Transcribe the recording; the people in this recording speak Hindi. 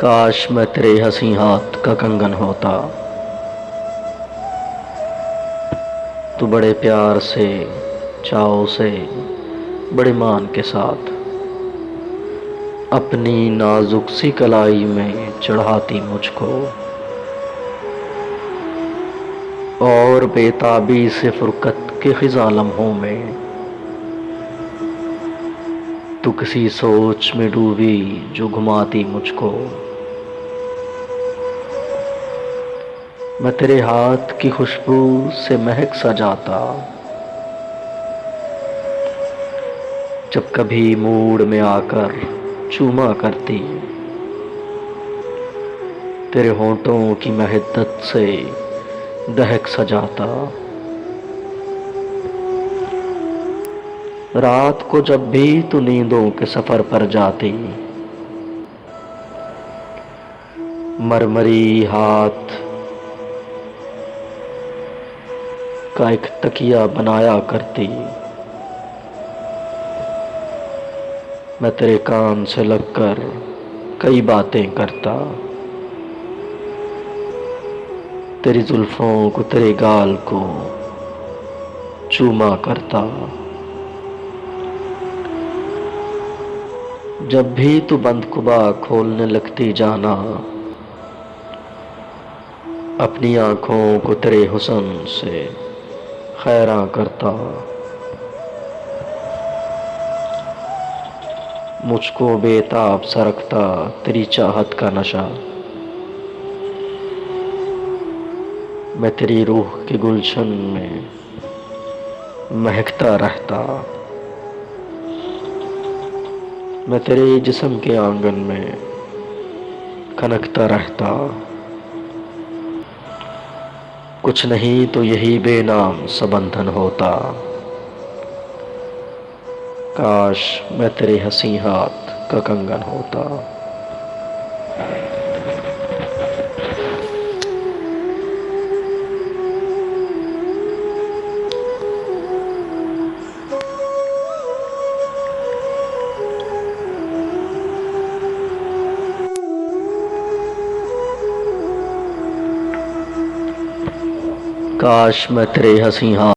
काश मैं तेरे हंसी हाथ का कंगन होता। तू बड़े प्यार से, चाव से, बड़े मान के साथ अपनी नाजुक सी कलाई में चढ़ाती मुझको, और बेताबी से फुरकत के खिज़ा लम्हों में तू किसी सोच में डूबी जो घुमाती मुझको। मैं तेरे हाथ की खुशबू से महक सा जाता, जब कभी मूड में आकर चूमा करती तेरे होंठों की महत्तत से दहक सा जाता। रात को जब भी तू नींदों के सफर पर जाती, मरमरी हाथ का एक तकिया बनाया करती। मैं तेरे कान से लगकर कई बातें करता, तेरी जुल्फों को, तेरे गाल को चूमा करता। जब भी तू बंद कुबा खोलने लगती जाना, अपनी आंखों को तेरे हुस्न से खैरा करता। मुझको बेताब सा रखता तेरी चाहत का नशा। मैं तेरी रूह के गुलशन में महकता रहता। मैं तेरे जिस्म के आंगन में खनकता रहता। कुछ नहीं तो यही बेनाम सा बंधन होता। काश मैं तेरे हंसी हाथ का कंगन होता। काश मैं तेरे हंसी हाथ